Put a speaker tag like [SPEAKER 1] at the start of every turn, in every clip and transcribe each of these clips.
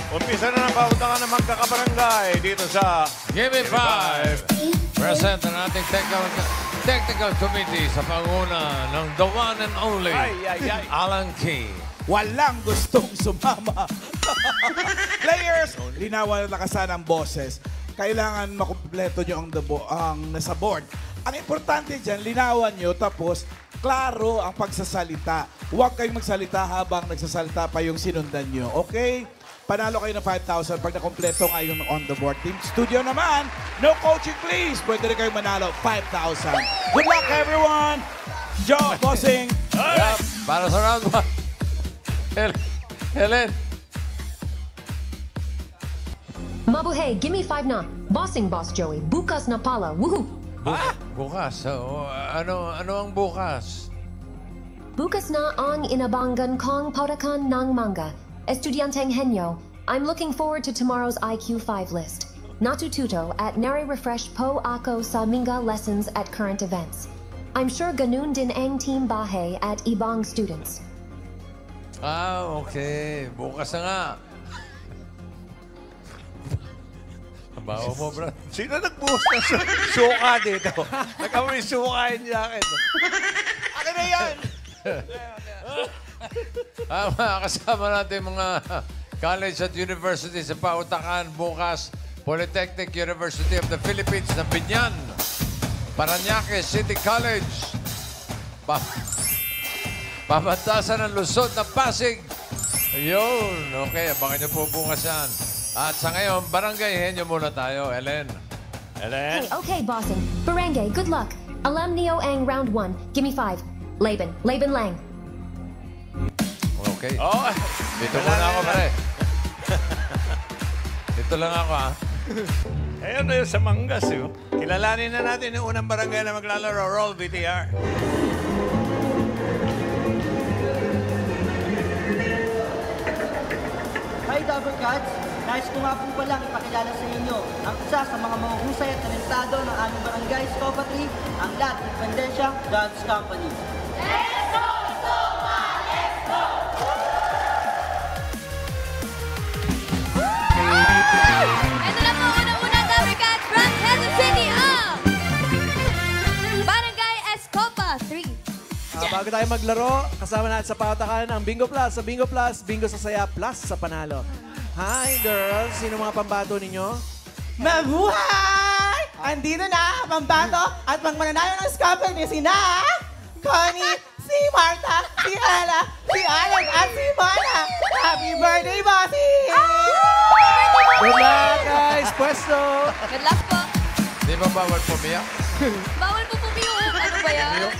[SPEAKER 1] Umpisa na ng pautangan ng magkakabarangay dito sa
[SPEAKER 2] Give Me 5. Present ang ating technical committee sa panguna ng the one and only Alan Key.
[SPEAKER 3] Walang gustong sumama. Players, linawan na nakasan ang boses. Kailangan makumpleto nyo ang nasa board. Ang importante dyan, linawan nyo, tapos klaro ang pagsasalita. Huwag kayong magsalita habang nagsasalita pa yung sinundan nyo. Okay? Panalo kayo ng 5,000 pag nakompleto nga yung on the board. Team Studio naman, no coaching please. Pwede rin kayong manalo 5,000. Good luck everyone! Joe, bossing!
[SPEAKER 2] Yep. Para sa round 1. Helen.
[SPEAKER 4] Mabuhay, give me 5 na. Bossing boss Joey. Bukas na pala. Woohoo!
[SPEAKER 2] Bukas. Ano ang bukas?
[SPEAKER 4] Bukas na ang inabangan kong paurakan ng manga. Estudianteng Henyo, I'm looking forward to tomorrow's IQ 5 list. Natututo at nare refresh po ako sa minga lessons at current events. I'm sure ganun din ang team bahay at ibang students.
[SPEAKER 2] Okay. Bukas na nga. Bawa mo, bro.
[SPEAKER 1] Sino nagbuhos ng suka dito? Nagkamoy suka yung jacket. Akin na yan!
[SPEAKER 2] Mga kasama natin mga college at university sa pautakan bukas. Polytechnic University of the Philippines na Binyan. Parañaque City College. Pamantasan ng Luzon na Pasig. Ayun. Okay, abangan niyo po bukas yan. At sa ngayon, barangay henyo muna tayo, Ellen.
[SPEAKER 1] Ellen?
[SPEAKER 4] Okay, bossing. Barangay, good luck. Alam niyo ang round 1. Give me 5. Laban lang.
[SPEAKER 2] Okay.
[SPEAKER 1] Oh,
[SPEAKER 2] Dito muna ako, pare. Dito lang ako, ha?
[SPEAKER 1] ayun na yun sa Mangas. Yun. Kilalanin na natin yung unang barangay na maglalaro. Roll VTR.
[SPEAKER 5] Hi, Double Gods! Nais ko nga po palang ipakilala sa inyo ang isa sa mga mahuhusay at talentado ng aming barangay, Scopa 3, ang Lat Independensya Dance Company.
[SPEAKER 6] Let's go! Soma! Let's go! Ito na po una-una, Double Gods from Quezon City, Barangay Escopa 3.
[SPEAKER 7] Bago tayo maglaro, kasama natin sa pautakan ang Bingo Plus. Sa Bingo Plus, Bingo sa saya, plus sa panalo. Hi, girls. Sino mga pambato ninyo?
[SPEAKER 8] Mabuhay! Andito na, pambato at pangmananayo ng Scopa ni sina Connie, si Marta, si Ella, si Alan at si Mana. Happy birthday, Bossy!
[SPEAKER 7] Good luck, guys. Pwesto.
[SPEAKER 6] Good luck po.
[SPEAKER 2] Di ba bawal pumiyak?
[SPEAKER 6] Bawal po pumiyok. Ano ba yan?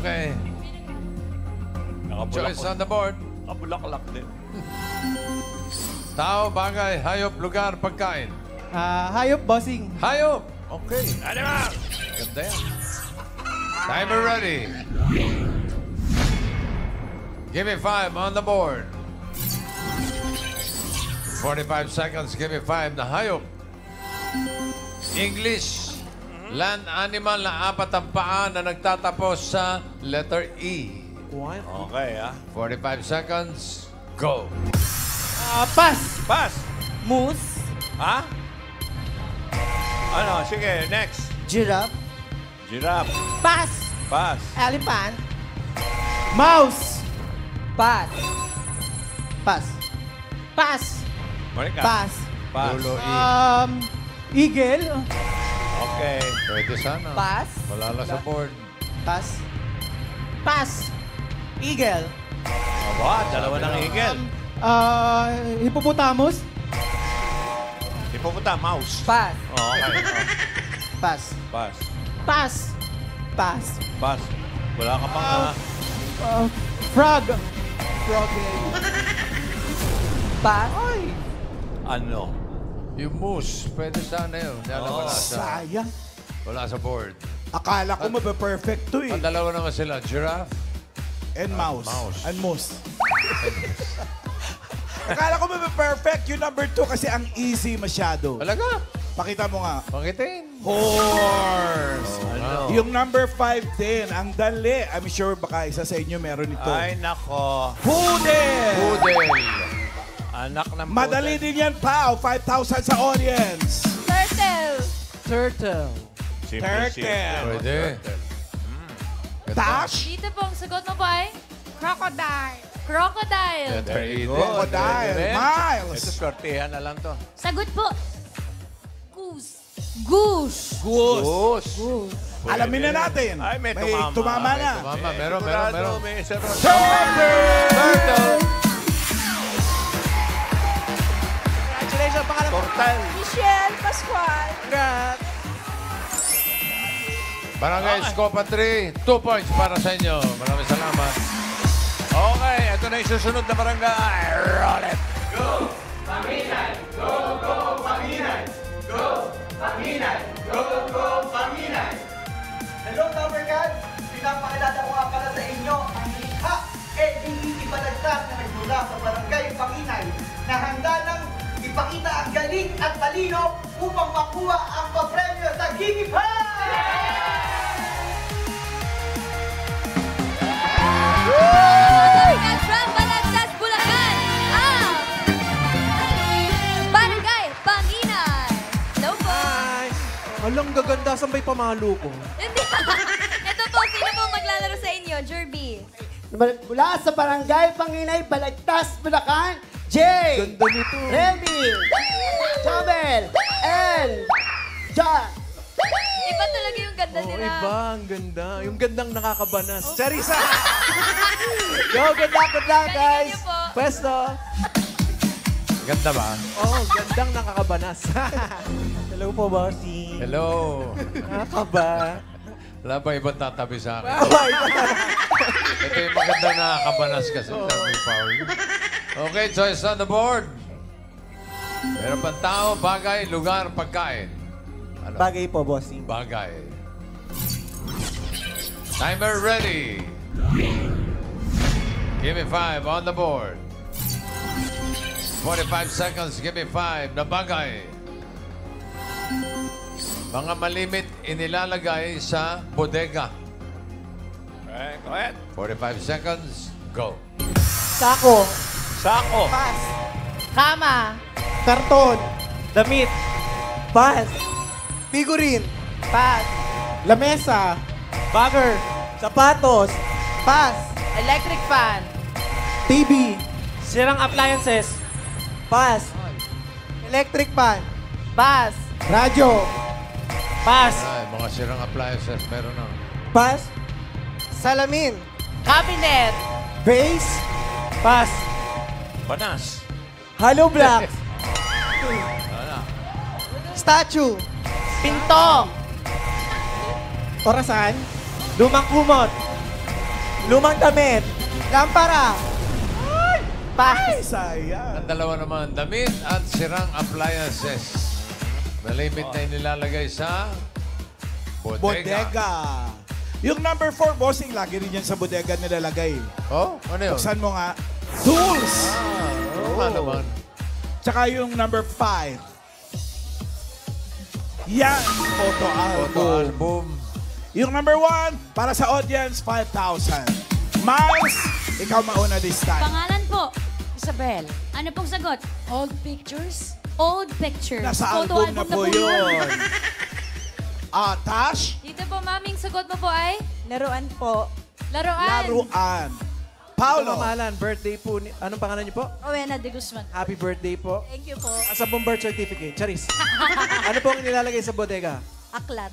[SPEAKER 2] Okay. Choice on the board.
[SPEAKER 1] Nakabulaklak din.
[SPEAKER 2] Tao, bagay, hayop, lugar, pagkain.
[SPEAKER 8] Hayop, bossing.
[SPEAKER 2] Hayop! Okay.
[SPEAKER 1] Ano ba?
[SPEAKER 2] Ganda yan. Timer ready. Give me 5 on the board. 45 seconds, give me 5 na hayop. English. Land animal na 4 ang paa na nagtatapos sa letter E.
[SPEAKER 7] What?
[SPEAKER 1] Okay, ha?
[SPEAKER 2] 45 seconds, go.
[SPEAKER 8] Pass.
[SPEAKER 1] Pass.
[SPEAKER 8] Moose.
[SPEAKER 1] Ha? Ano? Sige, next.
[SPEAKER 8] Giraffe.
[SPEAKER 1] Giraffe.
[SPEAKER 8] Pass.
[SPEAKER 1] Pass.
[SPEAKER 8] Elephant. Mouse. Pass. Pass. Pass.
[SPEAKER 1] Monica.
[SPEAKER 8] Pass.
[SPEAKER 1] Pass.
[SPEAKER 2] Dulo E.
[SPEAKER 8] Eagle.
[SPEAKER 1] Okay.
[SPEAKER 2] Pwede sana.
[SPEAKER 8] Pass.
[SPEAKER 2] Wala lang sa board.
[SPEAKER 8] Pass. Pass. Eagle.
[SPEAKER 1] Aba, dalawa ng eagle.
[SPEAKER 8] Hippopotamus.
[SPEAKER 1] Hipoputa, mouse.
[SPEAKER 8] Pass.
[SPEAKER 1] Oh, okay.
[SPEAKER 8] Pass.
[SPEAKER 1] Pass.
[SPEAKER 8] Pass. Pass.
[SPEAKER 1] Pass. Wala ka pang...
[SPEAKER 8] Frog. Frog. Pass.
[SPEAKER 1] ano?
[SPEAKER 2] Yung moose, pwede sana yun. Wala sa,
[SPEAKER 3] Sayang.
[SPEAKER 2] wala sa board.
[SPEAKER 3] Akala ko mape-perfect to eh.
[SPEAKER 2] Ang dalawa naman sila, giraffe.
[SPEAKER 3] And mouse.
[SPEAKER 2] mouse.
[SPEAKER 3] And moose. Akala ko mape-perfect yung number 2 kasi ang easy masyado.
[SPEAKER 2] Talaga?
[SPEAKER 3] Pakita mo nga.
[SPEAKER 2] Pakitin.
[SPEAKER 3] Horse.
[SPEAKER 1] Ano?
[SPEAKER 3] Yung number 5 din, ang dali. I'm sure baka isa sa inyo meron ito.
[SPEAKER 1] Ay, nako.
[SPEAKER 3] Poodle.
[SPEAKER 2] Poodle.
[SPEAKER 1] Anak ng
[SPEAKER 3] Madali din yan, Pao. 5,000 sa audience.
[SPEAKER 6] Turtle.
[SPEAKER 7] Turtle.
[SPEAKER 3] Turtle.
[SPEAKER 2] Pwede.
[SPEAKER 3] Tash.
[SPEAKER 6] Dito po, ang sagot mo po ay? Crocodile. Crocodile.
[SPEAKER 2] Very good.
[SPEAKER 3] Crocodile. Miles.
[SPEAKER 1] Ito, sortihan na lang to.
[SPEAKER 6] Sagot po. Goose. Goose.
[SPEAKER 3] Goose. Alamin na natin.
[SPEAKER 1] Ay, may tumama.
[SPEAKER 3] na.
[SPEAKER 2] Mama, meron.
[SPEAKER 1] May isa ron.
[SPEAKER 3] Turtle.
[SPEAKER 7] Congratulations, pangalan mo.
[SPEAKER 1] Portal.
[SPEAKER 8] Michelle Pascual.
[SPEAKER 7] Congrats.
[SPEAKER 2] Barangay Scopa 3, 2 points para sa inyo. Maraming salamat.
[SPEAKER 1] Okay, ito na yung susunod na barangay. Roll it.
[SPEAKER 5] Hello, Cover Guys! Pinapakilala ko nga pala sa inyo ang likha LGBT Balagtas na nagmula sa Barangay Panginay na handa nang ipakita ang galing at talino upang makuha ang papremyo sa Gigi
[SPEAKER 6] Cats from Balagtas, Bulacan. Ang Barangay Panginay. Hello po.
[SPEAKER 7] Hi. Alang gaganda, saan ba'y pamalo ko?
[SPEAKER 6] Hindi. Ito po, sino po maglalaro sa inyo? Jerby.
[SPEAKER 8] Mula sa Barangay Panginay, Balagtas, Bulacan, Jay,
[SPEAKER 7] Ganda nito.
[SPEAKER 8] Remy, Jomel, and John.
[SPEAKER 6] Iba talaga yung ganda
[SPEAKER 7] Oo,
[SPEAKER 6] nila.
[SPEAKER 7] iba. Ang ganda. Yung gandang nakakabanas. Charissa! Yo, good luck,
[SPEAKER 6] Galingan
[SPEAKER 7] guys.
[SPEAKER 6] niyo po.
[SPEAKER 7] Pwesto.
[SPEAKER 2] Ganda ba?
[SPEAKER 7] Oh, gandang nakakabanas. Hello po, bossy.
[SPEAKER 2] Hello.
[SPEAKER 7] Nakakaba.
[SPEAKER 2] Wala ba ibang tatabi sa akin?
[SPEAKER 7] Ay,
[SPEAKER 2] Ito yung maganda na kabanas kasi. Sabi Paul. Okay, choice on the board. Meron pang tao, bagay, lugar, pagkain. Ano?
[SPEAKER 8] Bagay po, bossing.
[SPEAKER 2] Bagay. Timer ready. Give me 5 on the board. 45 seconds, give me 5 na bagay. Mga malimit inilalagay sa bodega.
[SPEAKER 1] Okay, go ahead.
[SPEAKER 2] 45 seconds, go.
[SPEAKER 8] Sako,
[SPEAKER 1] Sako.
[SPEAKER 8] pas, kama, karton, damit, pas, figurin, pas, lamesa, bagger, sapatos, pas, electric fan, TV, sirang appliances, pas, electric fan, pas, radyo, pas,
[SPEAKER 2] Ay, mga sirang appliances, meron na.
[SPEAKER 8] pas, salamin, cabinet, vase, pas,
[SPEAKER 1] Banas.
[SPEAKER 8] hollow blocks, statue, pinto, orasan, lumang kumot, lumang damit, lampara, pas,
[SPEAKER 3] Sayang.
[SPEAKER 2] Ang dalawa naman, damit at sirang appliances. Malimit na inilalagay sa bodega.
[SPEAKER 3] Bodega. Yung number 4, bossing, lagi rin yan sa bodega nilalagay.
[SPEAKER 2] Oh, ano yun?
[SPEAKER 3] Buksan mo nga. Tools!
[SPEAKER 2] Oo nga naman.
[SPEAKER 3] Tsaka yung number 5. Yan, photo
[SPEAKER 2] Photo
[SPEAKER 3] album.
[SPEAKER 2] album.
[SPEAKER 3] Yung number 1, para sa audience, 5,000. Miles, ikaw mauna this time.
[SPEAKER 6] Pangalan po.
[SPEAKER 9] Isabel.
[SPEAKER 6] Ano pong sagot?
[SPEAKER 9] Old pictures?
[SPEAKER 6] Old pictures.
[SPEAKER 3] Nasa
[SPEAKER 6] Photo
[SPEAKER 3] album na po yun. Tash,
[SPEAKER 6] Dito po, maming sagot mo po ay?
[SPEAKER 9] Laruan po.
[SPEAKER 6] Laruan.
[SPEAKER 3] laruan.
[SPEAKER 7] Paulo.
[SPEAKER 3] Paulo,
[SPEAKER 7] Pangalan, birthday po. Anong pangalan niyo po?
[SPEAKER 9] Owena de Guzman.
[SPEAKER 7] Happy birthday po.
[SPEAKER 9] Thank you po.
[SPEAKER 7] Asa pong birth certificate? Charis. Ano pong nilalagay sa bodega?
[SPEAKER 9] Aklat.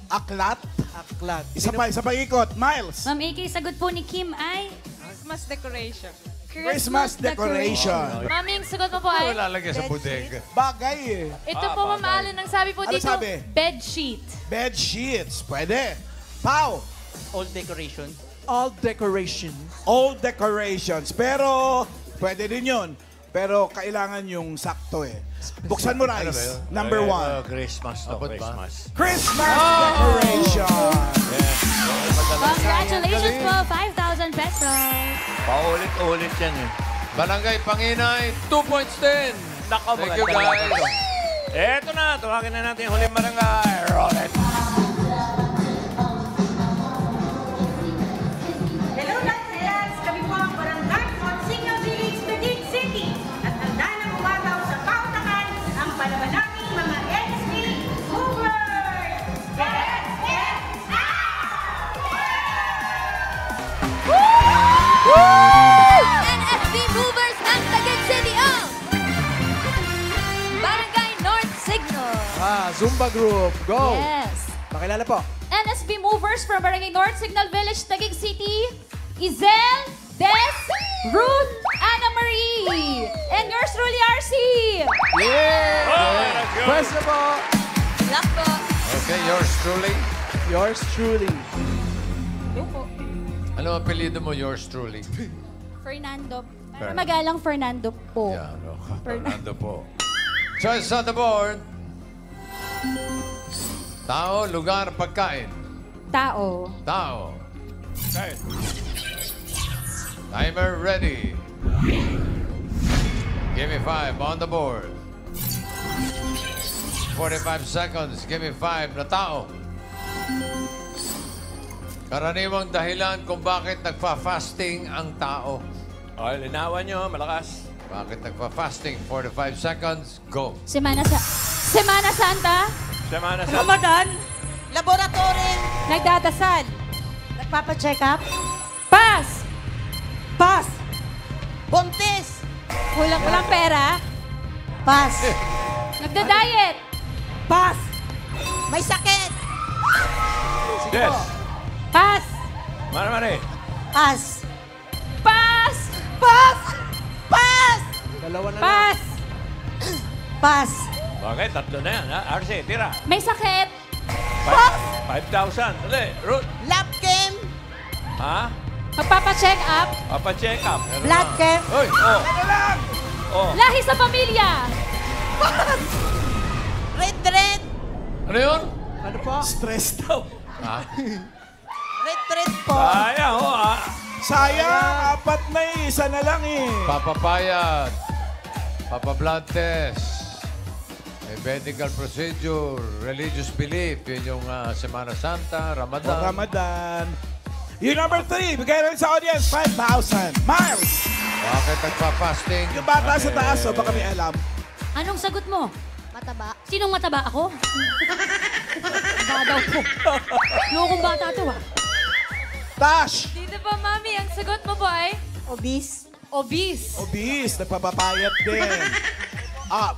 [SPEAKER 3] aklat.
[SPEAKER 7] Aklat.
[SPEAKER 3] Isa pa ikot. Miles,
[SPEAKER 6] Ma'am AK, sagot po ni Kim ay?
[SPEAKER 9] Christmas decoration.
[SPEAKER 3] Christmas decoration.
[SPEAKER 6] Maming sagot mo po
[SPEAKER 2] Ano
[SPEAKER 6] ay?
[SPEAKER 2] lalagay sa bodega?
[SPEAKER 3] Bagay eh.
[SPEAKER 6] Ito po, Ma'am Allen, ang sabi po
[SPEAKER 3] Ano
[SPEAKER 6] dito,
[SPEAKER 3] sabi?
[SPEAKER 6] bed sheet.
[SPEAKER 3] Bed sheets. Pwede. Pau,
[SPEAKER 5] Old decoration.
[SPEAKER 7] All decoration.
[SPEAKER 3] old decorations. Pero, pwede din yun. Pero kailangan yung sakto eh. Buksan mo,
[SPEAKER 2] Ano ba
[SPEAKER 3] Rice.
[SPEAKER 2] yun?
[SPEAKER 3] Number 1.
[SPEAKER 1] Christmas to
[SPEAKER 2] Abot ba?
[SPEAKER 1] Christmas.
[SPEAKER 3] Christmas decoration.
[SPEAKER 6] Congratulations po, 5,000 pesos.
[SPEAKER 1] Paulit-ulit yan eh.
[SPEAKER 2] Barangay Panginay, 2 points din.
[SPEAKER 1] Nako,
[SPEAKER 2] Thank you,
[SPEAKER 1] maganda
[SPEAKER 2] guys.
[SPEAKER 1] Eto na, tuwakin na natin yung huling barangay. Roll it.
[SPEAKER 10] Hello, Lads! Kami po ang Barangay Monsignor Village, Taguig City. At
[SPEAKER 7] Zumba Group. Go!
[SPEAKER 6] Yes.
[SPEAKER 7] Pakilala po.
[SPEAKER 6] NSB Movers from Barangay North Signal Village, Taguig City. Izel, Des, Ruth, Anna Marie. And yours truly, RC.
[SPEAKER 7] Pwesto po.
[SPEAKER 6] Luck po.
[SPEAKER 2] Okay, yours truly.
[SPEAKER 7] Yours truly.
[SPEAKER 2] Ano ang apelyido mo, yours truly?
[SPEAKER 6] Fernando. Para magalang Fernando po.
[SPEAKER 2] Yeah, no. Fernando po. Choice on the board. Tao, lugar, pagkain.
[SPEAKER 6] Tao.
[SPEAKER 2] Tao. Okay. Timer ready. Give me 5 on the board. 45 seconds. Give me 5 na tao. Karaniwang dahilan kung bakit nagfa-fasting ang tao.
[SPEAKER 1] Okay, linawan nyo. Malakas.
[SPEAKER 2] Bakit nagfa-fasting? 45 seconds. Go.
[SPEAKER 6] Semana Santa.
[SPEAKER 1] Semana sa...
[SPEAKER 8] Ramadan. Laboratory.
[SPEAKER 6] Nagdadasal.
[SPEAKER 8] Nagpapacheck up.
[SPEAKER 6] Pass.
[SPEAKER 8] Pass. Buntis.
[SPEAKER 6] Walang pera.
[SPEAKER 8] Pass.
[SPEAKER 6] Nagda-diet.
[SPEAKER 8] Pass. May sakit.
[SPEAKER 1] Yes.
[SPEAKER 6] Pass.
[SPEAKER 1] Mari.
[SPEAKER 8] Pass.
[SPEAKER 6] Pass.
[SPEAKER 8] Pass. Pass.
[SPEAKER 7] Dalawa na lang.
[SPEAKER 6] Pass.
[SPEAKER 8] Pass.
[SPEAKER 1] Okay, tatlo na yan. Ha? RC, tira.
[SPEAKER 6] May sakit.
[SPEAKER 1] 5,000. Dali, Ruth.
[SPEAKER 8] Lab game.
[SPEAKER 1] Ha?
[SPEAKER 6] Magpapacheck up.
[SPEAKER 1] Papa-check up.
[SPEAKER 8] Blood game.
[SPEAKER 1] Uy, oh. Oh.
[SPEAKER 6] Lahi sa pamilya.
[SPEAKER 8] Red.
[SPEAKER 2] Ano yun?
[SPEAKER 7] Ano po?
[SPEAKER 3] Stress daw.
[SPEAKER 2] Ha?
[SPEAKER 8] Red po.
[SPEAKER 1] Sayang, oh, ha?
[SPEAKER 3] Sayang, 4 na eh. Isa na lang eh.
[SPEAKER 2] Papapayat. Papa-blood test. May medical procedure. Religious belief. Yun yung Semana Santa, Ramadan.
[SPEAKER 3] Ramadan. Yung number 3, bigay rin sa audience, 5,000. Miles!
[SPEAKER 2] Bakit nagpa-fasting?
[SPEAKER 3] Yung bata sa taas, o baka may alam.
[SPEAKER 6] Anong sagot mo?
[SPEAKER 9] Mataba.
[SPEAKER 6] Sinong mataba ako? Mataba daw po. Lokong bata to
[SPEAKER 3] Tash!
[SPEAKER 6] Dito po, Mami. Ang sagot mo po ay?
[SPEAKER 8] Obese.
[SPEAKER 6] Obese.
[SPEAKER 3] Obese, nagpapapayat din.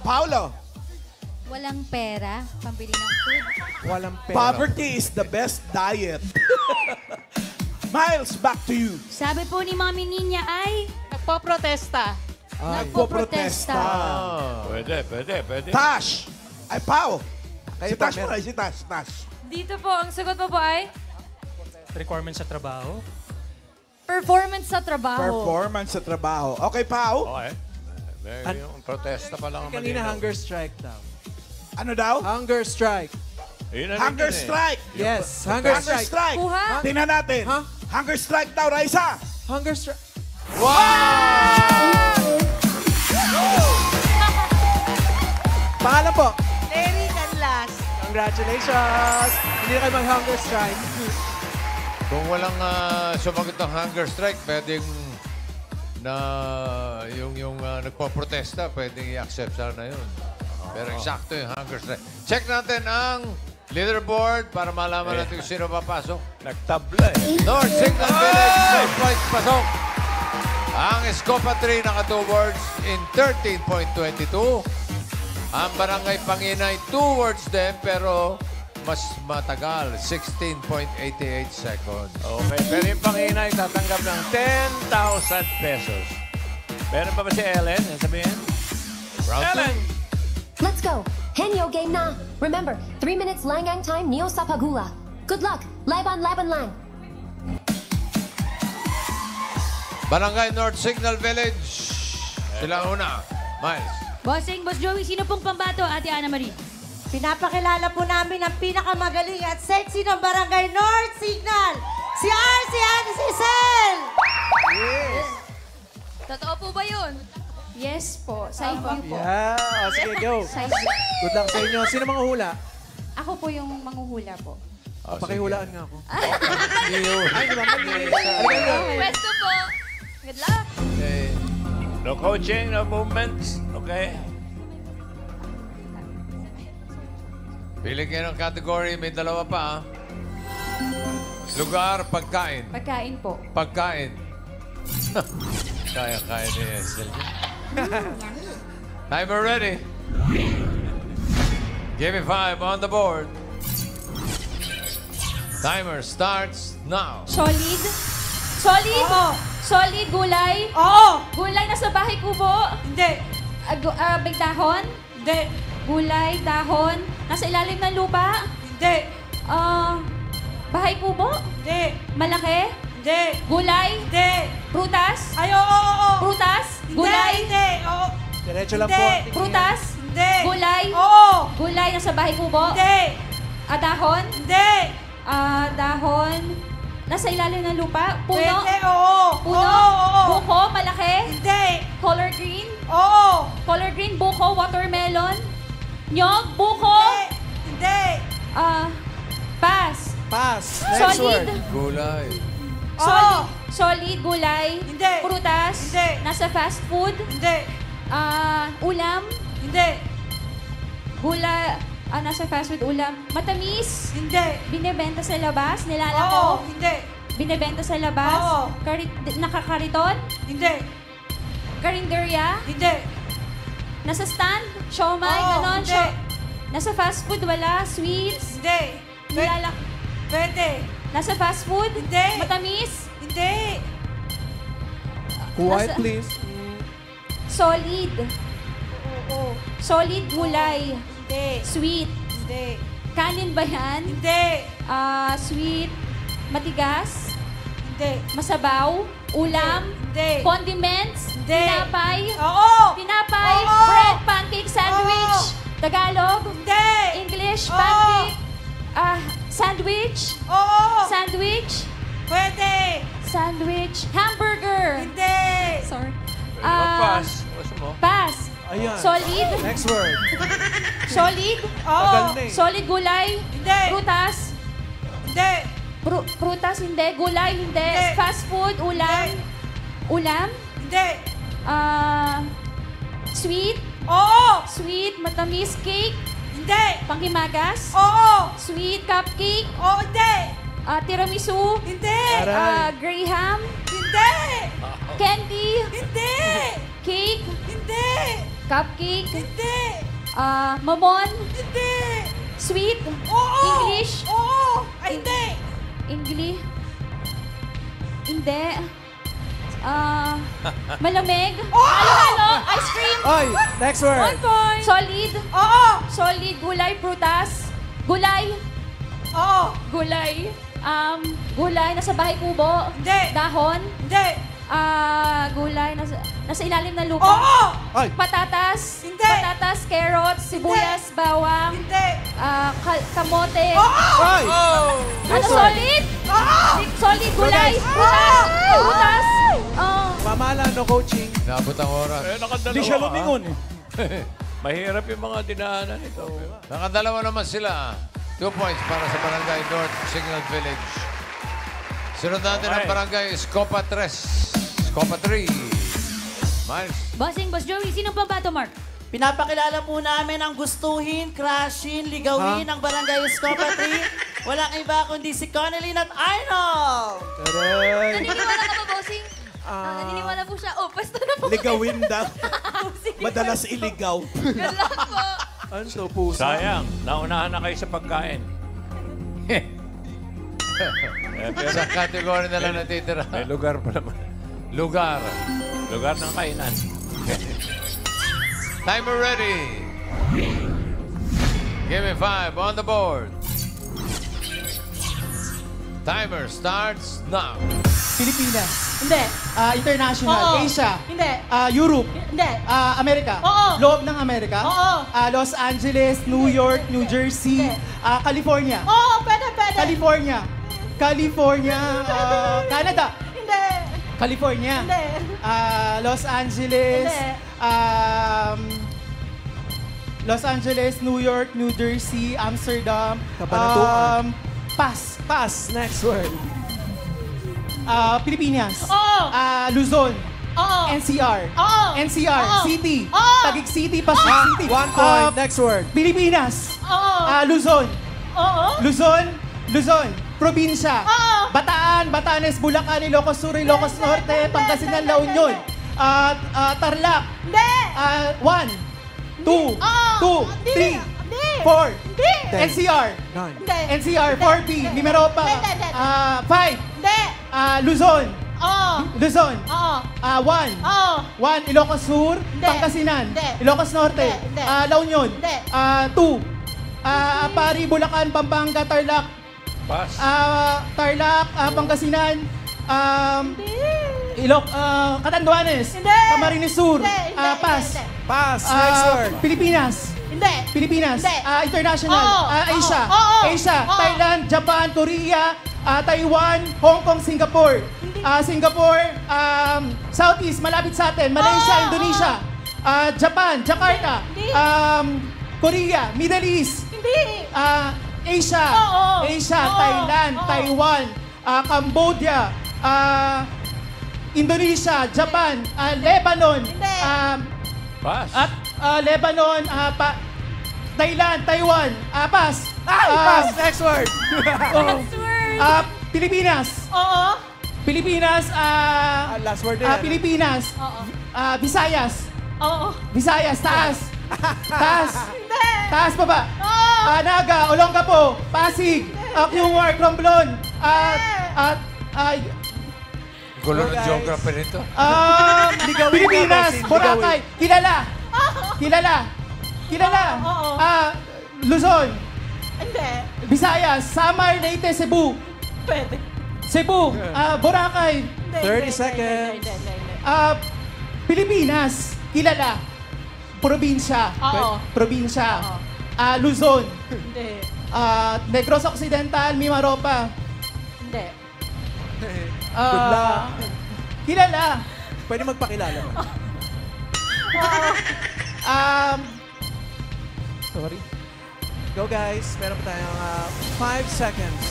[SPEAKER 3] Paolo,
[SPEAKER 9] Walang pera. Pambili ng food.
[SPEAKER 7] Walang pera.
[SPEAKER 3] poverty is the best diet. Miles, back to you.
[SPEAKER 6] Sabi po ni Mami Ninya ay?
[SPEAKER 9] Nagpo-protesta.
[SPEAKER 3] Nagpo-protesta.
[SPEAKER 1] Pwede.
[SPEAKER 3] Tash! Ay, Pao!
[SPEAKER 7] Kayo
[SPEAKER 3] Si
[SPEAKER 7] pa,
[SPEAKER 3] Tash
[SPEAKER 7] meron.
[SPEAKER 3] muna, si Tash.
[SPEAKER 6] Dito po, ang sagot mo po ay?
[SPEAKER 10] Requirements sa trabaho.
[SPEAKER 6] Performance sa trabaho.
[SPEAKER 3] Performance sa trabaho. Okay, Pao?
[SPEAKER 1] Okay. Yung protesta pa lang ang
[SPEAKER 7] Kanina
[SPEAKER 1] malinaw.
[SPEAKER 7] hunger strike daw.
[SPEAKER 3] Ano daw?
[SPEAKER 7] Hunger strike.
[SPEAKER 1] Yun na rin
[SPEAKER 3] Hunger
[SPEAKER 1] yun eh.
[SPEAKER 3] strike!
[SPEAKER 7] Yes, hunger
[SPEAKER 3] Hunger
[SPEAKER 7] strike.
[SPEAKER 3] strike!
[SPEAKER 6] Kuha.
[SPEAKER 3] Tingnan natin.
[SPEAKER 7] Huh?
[SPEAKER 3] Hunger strike daw, Raisa!
[SPEAKER 7] Hunger strike. Pangalan po.
[SPEAKER 8] Terry Canlas.
[SPEAKER 7] Congratulations! Hindi na kayo mag-hunger strike.
[SPEAKER 2] Kung walang sumagot ng hunger strike, pwedeng na yung nagpo-protesta, pwedeng i-accept sana yun. Pero eksakto yung hunger strike. Check natin ang leaderboard para malaman natin kung sino papasok.
[SPEAKER 1] Nagtabla eh.
[SPEAKER 2] North Signal Village, 5 points pasok. Ang Escopa 3 naka 2 words in 13.22. Ang Barangay Panginay, 2 words din, pero mas matagal, 16.88 seconds.
[SPEAKER 1] Okay, pero yung panginay tatanggap ng 10,000 pesos. Meron pa ba si Ellen? Yan sabihin?
[SPEAKER 2] Round
[SPEAKER 1] Ellen!
[SPEAKER 4] Let's go. Henyo game na. Remember, 3 minutes langang time Neo Sapagula. Good luck. Laban lang.
[SPEAKER 2] Barangay North Signal Village. Sila una. Miles.
[SPEAKER 6] Bossing, Boss Joey, sino pong pambato, Ate Ana Marie?
[SPEAKER 8] Pinapakilala po namin ang pinakamagaling at sexy ng Barangay North Signal, si RC and si Cecil!
[SPEAKER 6] Totoo po ba yun? Yes po. Sa inyo po.
[SPEAKER 7] Yeah. O, sige, go. Good luck sa inyo. Sino mga hula?
[SPEAKER 9] Ako po yung manghuhula po.
[SPEAKER 7] Pakihulaan nga ako.
[SPEAKER 2] Ay, di ba?
[SPEAKER 6] Pwesto po. Good luck.
[SPEAKER 2] Okay.
[SPEAKER 1] No coaching, no movements. Okay?
[SPEAKER 2] Pili kayo ng category. May dalawa pa, ah. Lugar, pagkain.
[SPEAKER 9] Pagkain po.
[SPEAKER 2] Pagkain. Kaya ni Esel. Timer ready. Give me 5 on the board. Timer starts now.
[SPEAKER 6] Solid. Solid.
[SPEAKER 8] Oo.
[SPEAKER 6] Solid, gulay.
[SPEAKER 8] Oo.
[SPEAKER 6] Gulay nasa bahay kubo.
[SPEAKER 8] Hindi.
[SPEAKER 6] Big dahon.
[SPEAKER 8] Hindi.
[SPEAKER 6] Gulay, dahon. Nasa ilalim ng lupa.
[SPEAKER 8] Hindi.
[SPEAKER 6] Bahay kubo.
[SPEAKER 8] Hindi.
[SPEAKER 6] Malaki.
[SPEAKER 8] Hindi.
[SPEAKER 6] Gulay.
[SPEAKER 8] Hindi.
[SPEAKER 6] Prutas.
[SPEAKER 8] Ay, oo.
[SPEAKER 6] Prutas.
[SPEAKER 8] Hindi.
[SPEAKER 6] Gulay.
[SPEAKER 8] Hindi. Oo.
[SPEAKER 7] Diretso lang
[SPEAKER 8] Hindi.
[SPEAKER 7] po.
[SPEAKER 6] Prutas.
[SPEAKER 8] Hindi.
[SPEAKER 6] Gulay.
[SPEAKER 8] Oo.
[SPEAKER 6] Gulay nasa bahay kubo.
[SPEAKER 8] Hindi.
[SPEAKER 6] Dahon.
[SPEAKER 8] Hindi.
[SPEAKER 6] Dahon. Nasa ilalim ng lupa. Puno.
[SPEAKER 8] Pwede, oo.
[SPEAKER 6] Puno.
[SPEAKER 8] Oo.
[SPEAKER 6] Buko, malaki.
[SPEAKER 8] Hindi.
[SPEAKER 6] Color green.
[SPEAKER 8] Oo.
[SPEAKER 6] Color green, buko, watermelon. Nyog, buko.
[SPEAKER 8] Hindi.
[SPEAKER 6] Pass.
[SPEAKER 7] Pass. Next
[SPEAKER 6] Solid.
[SPEAKER 7] word.
[SPEAKER 2] Gulay.
[SPEAKER 6] Solid. Solid, gulay.
[SPEAKER 8] Hindi.
[SPEAKER 6] Prutas.
[SPEAKER 8] Hindi.
[SPEAKER 6] Nasa fast food.
[SPEAKER 8] Hindi.
[SPEAKER 6] Ulam.
[SPEAKER 8] Hindi.
[SPEAKER 6] Gulay. Nasa fast food, ulam. Matamis.
[SPEAKER 8] Hindi.
[SPEAKER 6] Binebenta sa labas.
[SPEAKER 8] Oo.
[SPEAKER 6] Nilalako.
[SPEAKER 8] Hindi.
[SPEAKER 6] Binebenta sa labas.
[SPEAKER 8] Oo.
[SPEAKER 6] Nakakariton.
[SPEAKER 8] Hindi.
[SPEAKER 6] Karinderya.
[SPEAKER 8] Hindi.
[SPEAKER 6] Nasa stand. Siomay.
[SPEAKER 8] Oo,
[SPEAKER 6] Ganon.
[SPEAKER 8] hindi.
[SPEAKER 6] Nasa fast food, wala. Sweets.
[SPEAKER 8] Hindi.
[SPEAKER 6] Nilalak.
[SPEAKER 8] Pwede.
[SPEAKER 6] Nasa fast food.
[SPEAKER 8] Hindi.
[SPEAKER 6] Matamis.
[SPEAKER 8] Hindi.
[SPEAKER 7] Quiet,
[SPEAKER 6] Nasa-
[SPEAKER 7] please.
[SPEAKER 6] Solid.
[SPEAKER 8] Oo.
[SPEAKER 6] Solid gulay.
[SPEAKER 8] Hindi.
[SPEAKER 6] Sweet.
[SPEAKER 8] Hindi.
[SPEAKER 6] Kanin ba yan?
[SPEAKER 8] Hindi.
[SPEAKER 6] Sweet. Matigas.
[SPEAKER 8] Hindi.
[SPEAKER 6] Masabaw. Ulam.
[SPEAKER 8] Hindi.
[SPEAKER 6] Condiments.
[SPEAKER 8] Hindi.
[SPEAKER 6] Tinapay.
[SPEAKER 8] Oo.
[SPEAKER 6] Tinapay.
[SPEAKER 8] Oo.
[SPEAKER 6] Bread. Pancake. Sandwich. Tagalog.
[SPEAKER 8] Hindi.
[SPEAKER 6] English.
[SPEAKER 8] Oo.
[SPEAKER 6] Pancake. Sandwich.
[SPEAKER 8] Oo.
[SPEAKER 6] Sandwich.
[SPEAKER 8] Pwede.
[SPEAKER 6] Sandwich. Hamburger.
[SPEAKER 8] Hindi.
[SPEAKER 6] Sorry.
[SPEAKER 2] Pass. Gusto mo?
[SPEAKER 6] Pass.
[SPEAKER 7] Ayan.
[SPEAKER 6] Solid.
[SPEAKER 7] Next word.
[SPEAKER 6] Solid.
[SPEAKER 8] Oo.
[SPEAKER 7] Tagal na eh.
[SPEAKER 6] Solid gulay.
[SPEAKER 8] Hindi.
[SPEAKER 6] Prutas.
[SPEAKER 8] Hindi.
[SPEAKER 6] Prutas hindi. Gulay hindi.
[SPEAKER 8] Hindi.
[SPEAKER 6] Fast food. Ulam.
[SPEAKER 8] Hindi.
[SPEAKER 6] Ulam.
[SPEAKER 8] Hindi.
[SPEAKER 6] Sweet.
[SPEAKER 8] Oo.
[SPEAKER 6] Sweet. Matamis. Cake.
[SPEAKER 8] Hindi.
[SPEAKER 6] Panghimagas.
[SPEAKER 8] Oo.
[SPEAKER 6] Sweet. Cupcake.
[SPEAKER 8] Oo. Hindi.
[SPEAKER 6] Tiramisu.
[SPEAKER 8] Hindi.
[SPEAKER 7] Aray.
[SPEAKER 6] Graham.
[SPEAKER 8] Hindi.
[SPEAKER 6] Candy.
[SPEAKER 8] Hindi.
[SPEAKER 6] Cake.
[SPEAKER 8] Hindi.
[SPEAKER 6] Cupcake.
[SPEAKER 8] Hindi.
[SPEAKER 6] Mamon.
[SPEAKER 8] Hindi.
[SPEAKER 6] Sweet.
[SPEAKER 8] Oo.
[SPEAKER 6] English.
[SPEAKER 8] Oo. Ay, hindi.
[SPEAKER 6] English. Hindi. Malamig. Halo-halo. Ice cream.
[SPEAKER 7] Oy, next word.
[SPEAKER 6] 1 point. Solid.
[SPEAKER 8] Oo.
[SPEAKER 6] Solid. Gulay. Prutas. Gulay.
[SPEAKER 8] Oo.
[SPEAKER 6] Gulay. Gulay. Nasa bahay kubo.
[SPEAKER 8] Hindi.
[SPEAKER 6] Dahon.
[SPEAKER 8] Hindi.
[SPEAKER 6] Gulay. Nasa ilalim ng lupa.
[SPEAKER 8] Oo.
[SPEAKER 7] Ay.
[SPEAKER 6] Patatas.
[SPEAKER 8] Hindi.
[SPEAKER 6] Patatas. Carrots. Sibuyas. Bawang.
[SPEAKER 8] Hindi.
[SPEAKER 6] Kamote.
[SPEAKER 7] Ay.
[SPEAKER 6] Ano solid? Solid. Gulay. Prutas. Prutas.
[SPEAKER 7] Mamala, no coaching.
[SPEAKER 2] Naabot ang oras.
[SPEAKER 1] Nakadalawa.
[SPEAKER 3] Hindi siya lumingon eh.
[SPEAKER 1] Mahirap yung mga dinaanan ito.
[SPEAKER 2] Nakadalawa naman sila. 2 points para sa Barangay North Signal Village. Sunod natin ang Barangay Escopa 3. Escopa 3. Miles.
[SPEAKER 6] Bossing, Boss Joey, sino ba ba ito, Mark?
[SPEAKER 8] Pinapakilala po namin ang gustuhin, crushin, ligawin ng Barangay Escopa 3. Walang iba kundi si Connelly at Arnold.
[SPEAKER 7] Taray.
[SPEAKER 9] Naniniwala ka ba, bossing? Naniniwala po siya. Oh, basta na po.
[SPEAKER 3] Ligawin daw. Madalas iligaw.
[SPEAKER 9] Good luck po.
[SPEAKER 7] Ano to, puso?
[SPEAKER 1] Sayang, naunahan na kayo sa pagkain.
[SPEAKER 2] Sa category na lang natitira.
[SPEAKER 1] May lugar pa naman.
[SPEAKER 2] Lugar.
[SPEAKER 1] Lugar ng kainan.
[SPEAKER 2] Timer ready. Give me 5 on the board. Timer starts now.
[SPEAKER 8] Pilipinas.
[SPEAKER 11] Hindi.
[SPEAKER 8] International.
[SPEAKER 11] Oo.
[SPEAKER 8] Asia.
[SPEAKER 11] Hindi.
[SPEAKER 8] Europe.
[SPEAKER 11] Hindi.
[SPEAKER 8] Amerika.
[SPEAKER 11] Oo.
[SPEAKER 8] Loob ng Amerika.
[SPEAKER 11] Oo.
[SPEAKER 8] Los Angeles, New York, New Jersey, California.
[SPEAKER 11] Oo, pwede.
[SPEAKER 8] California. Canada.
[SPEAKER 11] Hindi.
[SPEAKER 8] California.
[SPEAKER 11] Hindi.
[SPEAKER 8] Los Angeles.
[SPEAKER 11] Hindi.
[SPEAKER 8] Los Angeles, New York, New Jersey, Amsterdam.
[SPEAKER 7] Kabanatuan.
[SPEAKER 8] Pass.
[SPEAKER 7] Next word.
[SPEAKER 8] Pilipinas.
[SPEAKER 11] Oo.
[SPEAKER 8] Luzon.
[SPEAKER 11] Oo.
[SPEAKER 8] NCR.
[SPEAKER 11] Oo.
[SPEAKER 8] NCR.
[SPEAKER 11] Oo.
[SPEAKER 8] City.
[SPEAKER 11] Oo.
[SPEAKER 8] Taguig City, Pasig City.
[SPEAKER 7] 1 point. Next word.
[SPEAKER 8] Pilipinas.
[SPEAKER 11] Oo.
[SPEAKER 8] Luzon.
[SPEAKER 11] Oo.
[SPEAKER 8] Luzon. Probinsya.
[SPEAKER 11] Oo.
[SPEAKER 8] Bataan, Batanes, Bulacan, Ilocos Sur, Ilocos Norte, Pangasinan, La Union. Tarlac.
[SPEAKER 11] Hindi.
[SPEAKER 8] 1, 2, 3, 4, 4. Hindi.
[SPEAKER 7] NCR.
[SPEAKER 8] Hindi.
[SPEAKER 7] NCR, 4B. Mimaropa.
[SPEAKER 8] Hindi.
[SPEAKER 7] 5.
[SPEAKER 8] Hindi.
[SPEAKER 7] Luzon.
[SPEAKER 8] Oo.
[SPEAKER 7] Luzon.
[SPEAKER 8] Oo.
[SPEAKER 7] 1.
[SPEAKER 8] Oo.
[SPEAKER 7] 1, Ilocos Sur,
[SPEAKER 8] Hindi.
[SPEAKER 7] Pangasinan.
[SPEAKER 8] Hindi.
[SPEAKER 7] Ilocos Norte.
[SPEAKER 8] Hindi.
[SPEAKER 7] La Union.
[SPEAKER 8] Hindi.
[SPEAKER 7] 2. Pari, Bulacan, Pampanga, Tarlac.
[SPEAKER 1] Pass.
[SPEAKER 7] Tarlac, Pangasinan. Catanduanes.
[SPEAKER 8] Hindi.
[SPEAKER 7] Camarines Sur.
[SPEAKER 8] Hindi.
[SPEAKER 7] Pass.
[SPEAKER 8] Hindi.
[SPEAKER 3] Pass. Next word.
[SPEAKER 7] Pilipinas.
[SPEAKER 8] Hindi.
[SPEAKER 7] Pilipinas.
[SPEAKER 8] Hindi.
[SPEAKER 7] International.
[SPEAKER 8] Oo.
[SPEAKER 7] Asia.
[SPEAKER 8] Oo.
[SPEAKER 7] Asia.
[SPEAKER 8] Oo.
[SPEAKER 7] Thailand, Japan, Korea, Taiwan, Hong Kong, Singapore. Singapore, Southeast, malapit sa atin. Malaysia,
[SPEAKER 8] Oo.
[SPEAKER 7] Indonesia. Japan, Jakarta.
[SPEAKER 8] Hindi.
[SPEAKER 7] Korea, Middle East.
[SPEAKER 8] Hindi.
[SPEAKER 7] Asia.
[SPEAKER 8] Oo.
[SPEAKER 7] Asia,
[SPEAKER 8] Oo.
[SPEAKER 7] Thailand,
[SPEAKER 8] Oo.
[SPEAKER 7] Taiwan, Cambodia, Indonesia, Japan, Lebanon.
[SPEAKER 8] Hindi.
[SPEAKER 1] Pass.
[SPEAKER 7] At Lebanon, Thailand, Taiwan, pass.
[SPEAKER 3] Pass. Next word.
[SPEAKER 6] Next word.
[SPEAKER 7] Pilipinas.
[SPEAKER 8] Oo.
[SPEAKER 7] Pilipinas,
[SPEAKER 3] Last word din.
[SPEAKER 7] Pilipinas.
[SPEAKER 8] Oo.
[SPEAKER 7] Visayas.
[SPEAKER 8] Oo.
[SPEAKER 7] Visayas, taas. Taas.
[SPEAKER 8] Hindi.
[SPEAKER 7] Taas pa ba?
[SPEAKER 8] Oo.
[SPEAKER 7] Naga, Olongapo, Pasig, Qumar, Romblon,
[SPEAKER 2] Gulo ng geography nito.
[SPEAKER 7] Pilipinas,
[SPEAKER 3] Ligawin.
[SPEAKER 7] Boracay, Kilala. Kilala. Kilala.
[SPEAKER 8] Oo.
[SPEAKER 7] Luzon,
[SPEAKER 8] Hindi.
[SPEAKER 7] Visayas, Samar, Leyte, Cebu.
[SPEAKER 8] Pwede.
[SPEAKER 7] Cebu, Boracay,
[SPEAKER 8] Hindi.
[SPEAKER 7] 30
[SPEAKER 8] Hindi.
[SPEAKER 7] seconds.
[SPEAKER 8] Hindi.
[SPEAKER 7] Pilipinas, kilala. Probinsya.
[SPEAKER 8] Oo.
[SPEAKER 7] Probinsya.
[SPEAKER 8] Oo.
[SPEAKER 7] Luzon.
[SPEAKER 8] Hindi.
[SPEAKER 7] Negros Occidental, Mimaropa.
[SPEAKER 8] Hindi.
[SPEAKER 3] Good luck.
[SPEAKER 7] Kilala.
[SPEAKER 3] Pwede magpakilala ba?
[SPEAKER 7] Sorry.
[SPEAKER 3] Go guys. Meron pa tayong 5 seconds.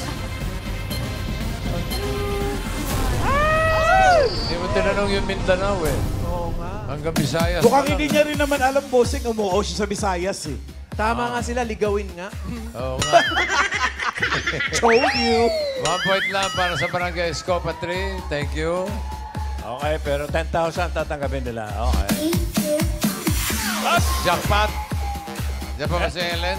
[SPEAKER 2] Hindi mo tinanong yung Mindanao eh.
[SPEAKER 3] Oo nga.
[SPEAKER 2] Hanggang Visayas.
[SPEAKER 3] Mukhang hindi niya rin naman alam, bossing. Umuo siya sa Visayas eh.
[SPEAKER 7] Tama nga sila, ligawin nga.
[SPEAKER 2] Oo nga.
[SPEAKER 3] Told you.
[SPEAKER 2] 1 point lang para sa Barangay Scopa 3. Thank you.
[SPEAKER 1] Okay, pero 10,000 tatanggapin nila. Okay.
[SPEAKER 2] Jackpot. Diyan pa ba si Ellen?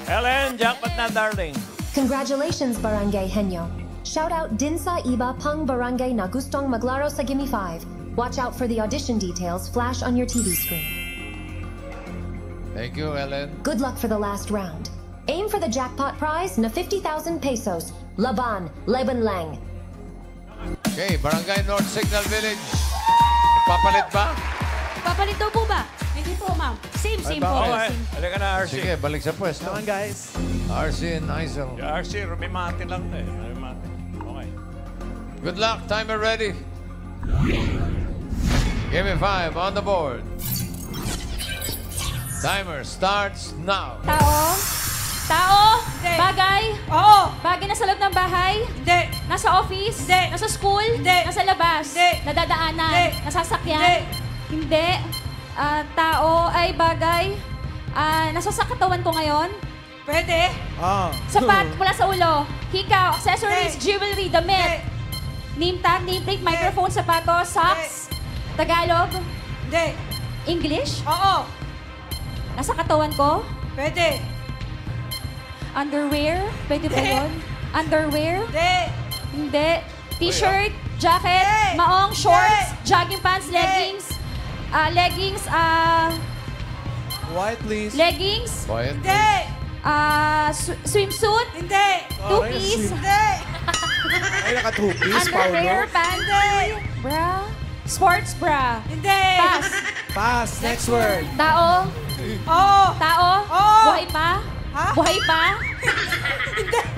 [SPEAKER 1] Ellen, jackpot na, darling.
[SPEAKER 4] Congratulations, Barangay Henyo. Shout out Dinsa Iba Pang Barangay na gustong maglaro sa Gimme 5. Watch out for the audition details flash on your TV screen.
[SPEAKER 2] Thank you, Ellen.
[SPEAKER 4] Good luck for the last round. Aim for the jackpot prize na 50,000 pesos. Laban, Leban Lang.
[SPEAKER 2] Okay, Barangay North Signal Village. Papalit ba?
[SPEAKER 6] Papalit daw po ba? Hindi po, ma'am. Same po.
[SPEAKER 1] Okay. Halika na, RC.
[SPEAKER 2] Sige, balik sa pwesto.
[SPEAKER 3] Come on guys.
[SPEAKER 2] RC and Isel.
[SPEAKER 1] RC, rumimati lang eh. Rumimati. Okay.
[SPEAKER 2] Good luck. Timer ready. Give me 5 on the board. Timer starts now.
[SPEAKER 6] Tao? Tao?
[SPEAKER 8] Hindi.
[SPEAKER 6] Bagay?
[SPEAKER 8] Oo.
[SPEAKER 6] Bagay na sa loob ng bahay?
[SPEAKER 8] Hindi.
[SPEAKER 6] Nasa office?
[SPEAKER 8] Hindi.
[SPEAKER 6] Nasa school?
[SPEAKER 8] Hindi.
[SPEAKER 6] Nasa labas?
[SPEAKER 8] Hindi.
[SPEAKER 6] Nadadaanan?
[SPEAKER 8] Hindi.
[SPEAKER 6] Nasasakyan? Hindi. Tao ay bagay? Nasa sa katawan ko ngayon?
[SPEAKER 8] Pwede.
[SPEAKER 6] Sapat mula sa ulo? Hikaw, accessories,
[SPEAKER 8] Hindi.
[SPEAKER 6] jewelry, damit? Name tag, name plate, microphone, sapatos, socks? Tagalog?
[SPEAKER 8] Hindi.
[SPEAKER 6] English?
[SPEAKER 8] Oo.
[SPEAKER 6] Nasa katawan ko?
[SPEAKER 8] Pwede.
[SPEAKER 6] Underwear? Pwede ba
[SPEAKER 8] Hindi.
[SPEAKER 6] yun? Underwear?
[SPEAKER 8] Hindi.
[SPEAKER 6] Hindi. T-shirt, jacket,
[SPEAKER 8] Hindi.
[SPEAKER 6] maong, shorts,
[SPEAKER 8] Hindi.
[SPEAKER 6] jogging pants,
[SPEAKER 8] Hindi.
[SPEAKER 6] leggings,
[SPEAKER 3] White please.
[SPEAKER 6] leggings,
[SPEAKER 2] Quiet.
[SPEAKER 8] Hindi.
[SPEAKER 6] swimsuit,
[SPEAKER 8] Hindi.
[SPEAKER 6] two-piece,
[SPEAKER 8] Hindi.
[SPEAKER 3] Ay, naka-two-piece,
[SPEAKER 6] underwear,
[SPEAKER 3] Paulo.
[SPEAKER 6] pants, bra, sports bra.
[SPEAKER 8] Hindi.
[SPEAKER 6] Pass.
[SPEAKER 3] Pass. Next word.
[SPEAKER 6] Tao,
[SPEAKER 8] Oo.
[SPEAKER 6] tao,
[SPEAKER 8] Oo.
[SPEAKER 6] buhay pa,
[SPEAKER 8] Ha?
[SPEAKER 6] buhay pa.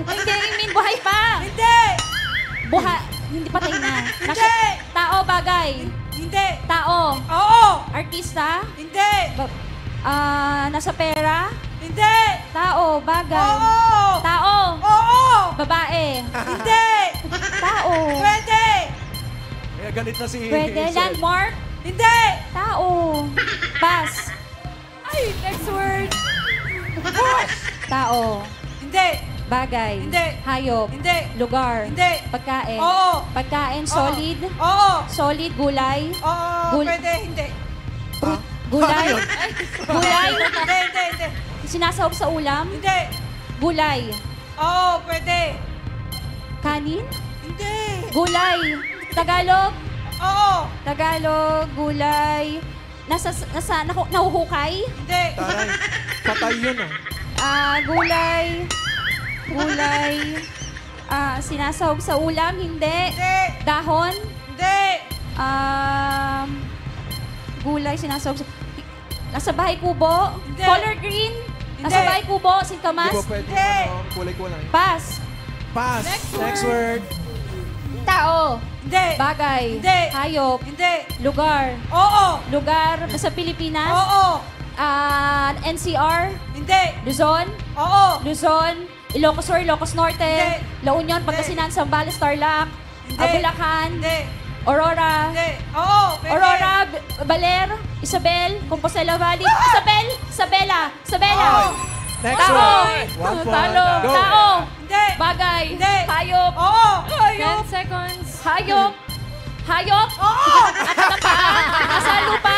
[SPEAKER 6] Hindi, I mean, buhay pa.
[SPEAKER 8] Hindi.
[SPEAKER 6] Hindi patay na.
[SPEAKER 8] Hindi.
[SPEAKER 6] Tao, bagay.
[SPEAKER 8] Hindi.
[SPEAKER 6] Tao,
[SPEAKER 8] Oo.
[SPEAKER 6] artista,
[SPEAKER 8] Hindi.
[SPEAKER 6] nasa pera,
[SPEAKER 8] Hindi.
[SPEAKER 6] tao, bagay.
[SPEAKER 8] Oo.
[SPEAKER 6] Tao,
[SPEAKER 8] Oo.
[SPEAKER 6] babae,
[SPEAKER 8] Hindi.
[SPEAKER 6] tao,
[SPEAKER 8] Pwede.
[SPEAKER 3] Kaya galit na si
[SPEAKER 6] pwede,
[SPEAKER 3] Hazel.
[SPEAKER 6] landmark,
[SPEAKER 8] Hindi.
[SPEAKER 6] tao, pass.
[SPEAKER 8] Ay, next word.
[SPEAKER 6] Tao,
[SPEAKER 8] Hindi.
[SPEAKER 6] bagay,
[SPEAKER 8] Hindi.
[SPEAKER 6] hayop,
[SPEAKER 8] Hindi.
[SPEAKER 6] lugar,
[SPEAKER 8] Hindi.
[SPEAKER 6] pagkain,
[SPEAKER 8] Oo.
[SPEAKER 6] pagkain, solid,
[SPEAKER 8] Oo.
[SPEAKER 6] solid, gulay,
[SPEAKER 8] Oo.
[SPEAKER 6] Gul-
[SPEAKER 8] Pwede. Hindi.
[SPEAKER 6] gulay, gulay,
[SPEAKER 8] Hindi. Hindi. Hindi.
[SPEAKER 6] Sinasahog sa ulam?
[SPEAKER 8] Hindi.
[SPEAKER 6] Gulay.
[SPEAKER 8] Oo, pwede.
[SPEAKER 6] Kanin?
[SPEAKER 8] Hindi.
[SPEAKER 6] Gulay. Tagalog?
[SPEAKER 8] Oo.
[SPEAKER 6] Tagalog, gulay. Nahuhukay?
[SPEAKER 8] Hindi.
[SPEAKER 7] Taray. Patay yun
[SPEAKER 6] Gulay. Gulay. Sinasahog sa ulam? Hindi.
[SPEAKER 8] Hindi.
[SPEAKER 6] Dahon?
[SPEAKER 8] Hindi.
[SPEAKER 6] Gulay, sinasahog sa... Nasa bahay kubo?
[SPEAKER 8] Hindi.
[SPEAKER 6] Color green? Nasa
[SPEAKER 8] Hindi.
[SPEAKER 6] bahay kubo?
[SPEAKER 7] Hindi
[SPEAKER 6] Singkamas?
[SPEAKER 7] ba pwede
[SPEAKER 8] Hindi.
[SPEAKER 7] kulay-kulay?
[SPEAKER 6] Pass.
[SPEAKER 7] Pass. Next word.
[SPEAKER 6] Tao?
[SPEAKER 8] Hindi.
[SPEAKER 6] Bagay?
[SPEAKER 8] Hindi.
[SPEAKER 6] Hayop?
[SPEAKER 8] Hindi.
[SPEAKER 6] Lugar?
[SPEAKER 8] Oo.
[SPEAKER 6] Lugar sa Pilipinas?
[SPEAKER 8] Oo.
[SPEAKER 6] NCR?
[SPEAKER 8] Hindi.
[SPEAKER 6] Luzon?
[SPEAKER 8] Oo.
[SPEAKER 6] Luzon? Ilocos Sur, Ilocos Norte?
[SPEAKER 8] Hindi.
[SPEAKER 6] La Union, Pangasinan, Zambales, Tarlac?
[SPEAKER 8] Hindi.
[SPEAKER 6] Bulacan?
[SPEAKER 8] Hindi.
[SPEAKER 6] Aurora?
[SPEAKER 8] Hindi. Oo. Pwede.
[SPEAKER 6] Aurora, Baler, Isabel, Compostela Valley, Isabela.
[SPEAKER 7] Next
[SPEAKER 6] Tao.
[SPEAKER 7] word. 1 point.
[SPEAKER 6] Talong.
[SPEAKER 7] Go.
[SPEAKER 6] Tao.
[SPEAKER 8] Hindi.
[SPEAKER 6] Bagay.
[SPEAKER 8] Hindi.
[SPEAKER 6] Hayop.
[SPEAKER 8] Oo.
[SPEAKER 6] 10 seconds. Hayop. Hayop.
[SPEAKER 8] Oo.
[SPEAKER 6] Apat na paa. Nasa lupa.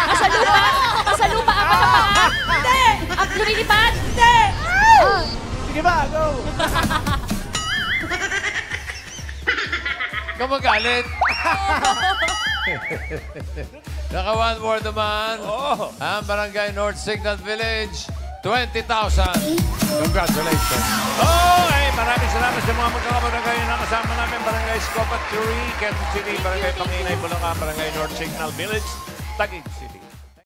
[SPEAKER 6] Nasa lupa. Nasa lupa. Apat na paa.
[SPEAKER 8] Hindi.
[SPEAKER 6] At lumilipad.
[SPEAKER 8] Hindi.
[SPEAKER 7] Sige ba, go.
[SPEAKER 2] Kamagalit. Naka one word naman. Ang Barangay North Signal Village, 20,000. Congratulations.
[SPEAKER 1] Okay, maraming salamat sa mga magkakabarangay na kasama namin. Barangay Scopat 3, Quezon City, Barangay Panginay, Bulacan, Barangay North Signal Village, Taguig City.